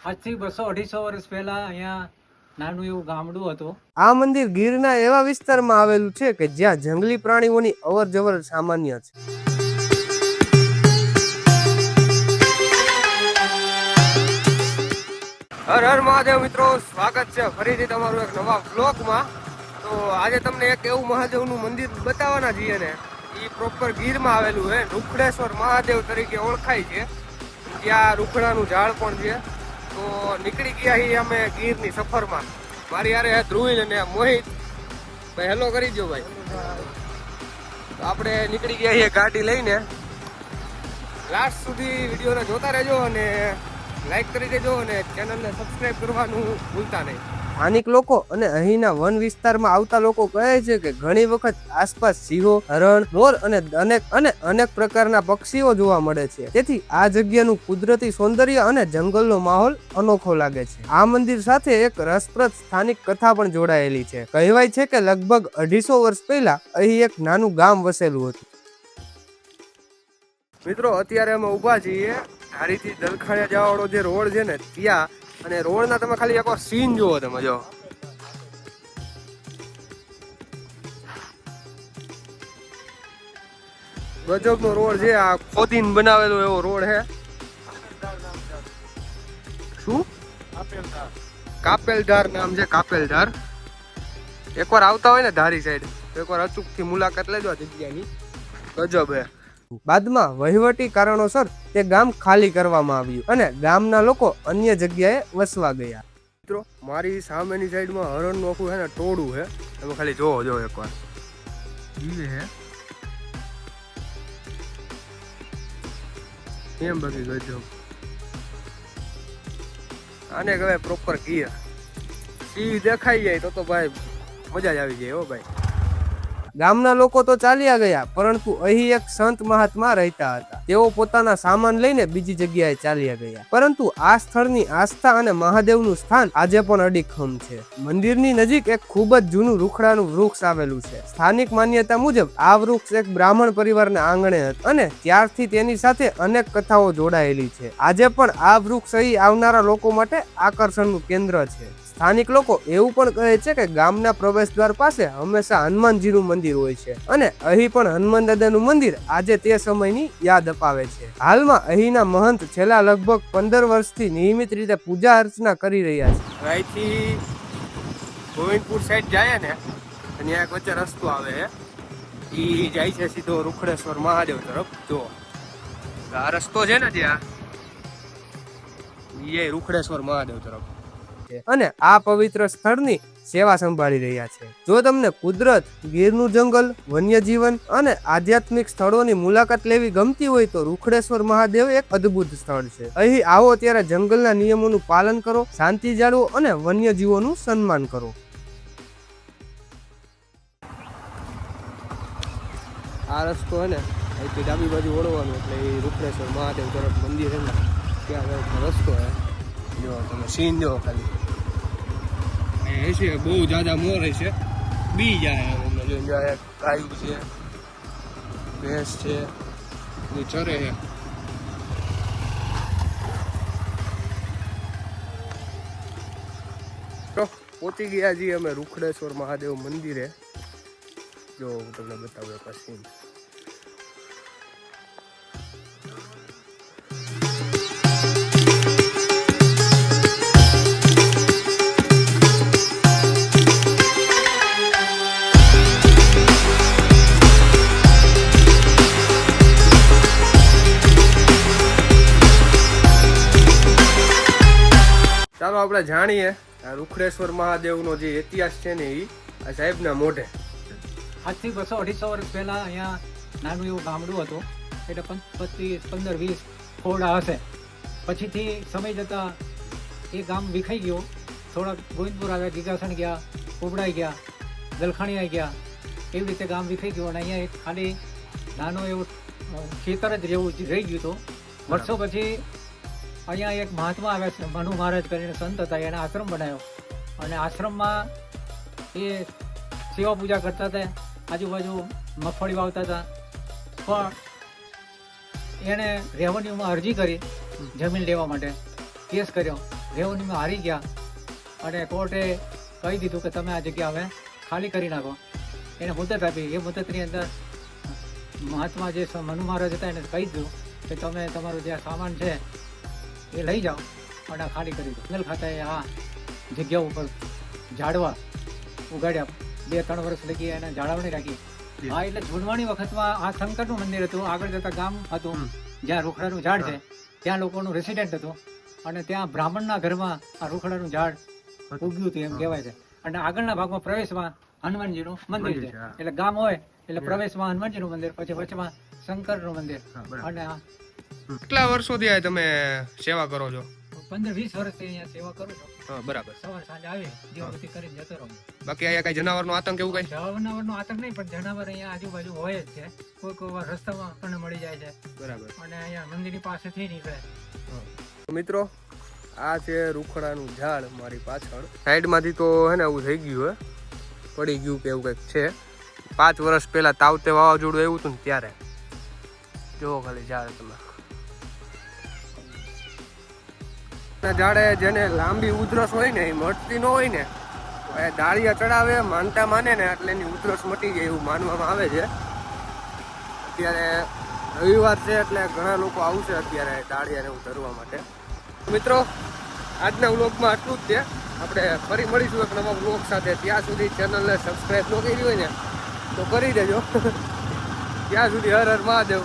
આજથી 200-250 વર્ષ પહેલા અહીંયા નાનું એવું ગામડું હતું. આ મંદિર ગીરના એવા વિસ્તારમાં આવેલું છે કે જ્યાં જંગલી પ્રાણીઓની અવર જવર સામાન્ય છે. હર હર મહાદેવ મિત્રો, સ્વાગત છે ફરીથી તમારું એક નવા વ્લોગમાં. તો આજે તમને એક એવું મહાદેવનું મંદિર બતાવવાના છીએ ને, એ પ્રોપર ગીરમાં આવેલું છે. રૂખડેશ્વર મહાદેવ તરીકે ઓળખાય છે. ત્યાં રૂખડાનું ઝાડ પણ છે. તો નીકળી ગયા છીએ અમે ગીરની સફરમાં. મારી યારે ધ્રુવીલ અને મોહિત ભાઈ, હેલો કરી દો ભાઈ. તો આપણે નીકળી ગયા છીએ ગાડી લઈને. લાસ્ટ સુધી વિડીયોને જોતા રહેજો અને લાઈક કરી દેજો અને ચેનલને સબસ્ક્રાઇબ કરવાનું ભૂલતા નહીં. સ્થાનિક લોકો અને અહીંના વન વિસ્તારમાં આવતા લોકો કહે છે કે ઘણી વખત આસપાસ સિંહો, હરણ, મોર અને અનેક પ્રકારના પક્ષીઓ જોવા મળે છે. તેથી આ જગ્યાનું કુદરતી સૌંદર્ય અને જંગલનો માહોલ અનોખો લાગે છે. આ મંદિર સાથે એક રસપ્રદ સ્થાનિક કથા પણ જોડાયેલી છે. કહેવાય છે કે લગભગ 250 વર્ષ પહેલા અહીં એક નાનું ગામ વસેલું હતું. મિત્રો, અત્યારે અમે ઊભા છીએ ધારીથી દલખાણિયા જવાવાળો જે રોડ છે ને ત્યાં, અને રોડના તમે ખાલી એકવાર સીન જુઓ. તમે જો ગજબનો રોડ છે. આ ખોદીને બનાવેલો એવો રોડ છે. શું? કાપેલધાર નામ છે, કાપેલધાર. એકવાર આવતા હોય ને ધારી સાઈડ તો એકવાર અચૂકથી મુલાકાત લેજો આ જગ્યાની. ગજબ હે. બાદમાં વહીવટી કારણોસર તે ગામ ખાલી કરવામાં આવ્યું અને ગામના લોકો અન્ય જગ્યાએ વસવા ગયા. મિત્રો, મારી સામેની સાઈડમાં હરણનું આખું છે ને ટોળું છે. તમે ખાલી જોવો એકવાર. જીવે હે કેમ બાકી ગજબ. આને કહેવાય પ્રોપર ગીર. સિંહ દેખાઈ જાય તો ભાઈ મજા જ આવી જાય હો ભાઈ. ગામના લોકો તો ચાલ્યા ગયા, પરંતુ અહીં એક સંત મહાત્મા રહેતા હતા. તેઓ પોતાના સામાન લઈને બીજી જગ્યાએ ચાલ્યા ગયા, પરંતુ આ સ્થળની આસ્થા અને મહાદેવનું સ્થાન આજે પણ અડીખમ છે. મંદિરની નજીક એક ખૂબ જ જૂનું રૂખડાનું વૃક્ષ આવેલું છે. સ્થાનિક માન્યતા મુજબ આ વૃક્ષ એક બ્રાહ્મણ પરિવારના આંગણે હતું અને ત્યારથી તેની સાથે અનેક કથાઓ જોડાયેલી છે. આજે પણ આ વૃક્ષ અહીં આવનારા લોકો માટે આકર્ષણનું કેન્દ્ર છે. સ્થાનિક લોકો એવું પણ કહે છે કે ગામના પ્રવેશ દ્વાર પાસે હંમેશા હનુમાનજીનું મંદિર હોય છે અને અહીં પણ હનુમાન દાદાનું મંદિર આજે તે સમયની યાદ અપાવે છે. હાલમાં અહીંના મહંત છેલ્લા લગભગ 15 વર્ષથી નિયમિત રીતે પૂજા અર્ચના કરી રહ્યા છે. અહીંથી ગોવિંદપુર સાઈડ જાય ને, ત્યાં એક વચ્ચે રસ્તો આવે છે. એ જાય છે સીધો રૂખડેશ્વર મહાદેવ તરફ. જો આ રસ્તો છે ને ત્યાં, એ રૂખડેશ્વર મહાદેવ તરફ અને આ પવિત્ર સ્થળની સેવા સંભાળી રહ્યા છે. જો તમને કુદરત, ગીરનું જંગલ, વન્યજીવન અને આધ્યાત્મિક સ્થળોની મુલાકાત લેવી ગમતી હોય તો રૂખડેશ્વર મહાદેવ એક અદ્ભુત સ્થળ છે. અહીં આવો ત્યારે જંગલના નિયમોનું પાલન કરો, શાંતિ જાળવો અને વન્યજીવોનું સન્માન કરો. આ રસ્તો છે ને અહીંથી ડાબી બાજુ વળવાનું એટલે એ રૂખડેશ્વર મહાદેવ તરફ મંદિર છે ને ત્યાં રસ્તો છે. જો તમે સીન જો ખાલી. છે બહુ જ્યાદા મોર છે. બી જાય ગાયું છે, ભેંસ છે, એ ચરે છે. તો પહોંચી ગયા છીએ અમે રૂખડેશ્વર મહાદેવ મંદિરે. જો હું તમને બતાવું એક સીન. ચાલો આપણે જાણીએ આ રૂખડેશ્વર મહાદેવનો જે ઇતિહાસ છે ને એ આ સાહેબના મોઢે. આજથી 200-250 વર્ષ પહેલા અહીંયા નાનું એવું ગામડું હતું. એટલે 15-20 ખોરડા હશે. પછીથી સમય જતાં એ ગામ વિખાઈ ગયું. થોડાક ગોવિંદપુર આવ્યા, ગીગાસણ ગયા, કુબડાઈ ગયા, દલખાણીયા ગયા. એવી રીતે ગામ વિખાઈ ગયું અને અહીંયા એક ખાલી નાનું એવું ખેતર જ જેવું રહી ગયું હતું. વર્ષો પછી અહીંયા એક મહાત્મા આવ્યા છે, મનુ મહારાજ કરીને સંત હતા. એને આશ્રમ બનાવ્યો અને આશ્રમમાં એ સેવા પૂજા કરતા હતા. આજુબાજુ મગફળી વાવતા હતા. પણ એણે રેવન્યુમાં અરજી કરી જમીન લેવા માટે, કેસ કર્યો રેવન્યુમાં હારી ગયા અને કોર્ટે કહી દીધું કે તમે આ જગ્યા હવે ખાલી કરી નાખો. એને મુદત આપી. એ મુદતની અંદર મહાત્મા જે મનુ મહારાજ હતા એને કહી દીધું કે તમે તમારો જે સામાન છે એ લઈ જાઓ અને આ ખાલી કરી દો. જંગલ ખાતાએ આ જગ્યા ઉપર ઝાડવા ઉગાડ્યા. 2-3 વર્ષ લગી એને જાળવણી રાખી. હા, એટલે જૂનવાણી વખતમાં આ શંકરનું મંદિર હતું. આગળ જતા ગામ હતું જ્યાં રૂખડાનું ઝાડ છે, ત્યાં લોકોનું રેસિડેન્ટ હતું અને ત્યાં બ્રાહ્મણના ઘરમાં આ રૂખડાનું ઝાડ ઉગ્યું હતું એમ કહેવાય છે. અને આગળના ભાગમાં પ્રવેશમાં હનુમાનજીનું મંદિર છે. એટલે ગામ હોય એટલે પ્રવેશમાં હનુમાનજીનું મંદિર, પછી વચમાં શંકરનું મંદિર. અને આ કેટલા વર્ષોથી આ તમે સેવા કરો છો? 15-20 વર્ષથી અહીંયા સેવા કરું છું. બરાબર. સવાર સાંજે આવી દીવાબત્તી કરીને જતો રહું. બાકી અહીંયા કઈ જનાવરનો આતંક એવું કઈ? જનાવરનો આતંક નહીં, પણ જનાવર અહીંયા આજુબાજુ હોય જ છે. કોઈ વાર રસ્તામાં આપણને મળી જાય છે. બરાબર. અને અહીંયા મંદિરની પાસેથી નીકળે. મિત્રો, આ છે રૂખડાનું ઝાડ મારી પાછળ. સાઈડમાંથી તો હે ને એવું થઈ ગયું, પડી ગયું કે એવું કંઈક છે. 5 વર્ષ પહેલા તાવતે વાવાઝોડું આવ્યું હતું ને ત્યારે. જો ખાલી ઝાડ તમે. ઝાડે જેને લાંબી ઉધરસ હોય ને એ મટતી ન હોય ને, એ ડાળિયા ચડાવે, માનતા માને ને એટલે એની ઉધરસ મટી જાય એવું માનવામાં આવે છે. અત્યારે રવિવાર છે એટલે ઘણા લોકો આવશે અત્યારે ડાળિયાને એવું ધરવા માટે. મિત્રો, આજના વ્લોગમાં આટલું જ છે. આપણે ફરી મળીશું એક નવા વ્લોગ સાથે. ત્યાં સુધી ચેનલને સબસ્ક્રાઈબ ન કરી હોય ને તો કરી દેજો. ત્યાં સુધી હર હર મહાદેવ.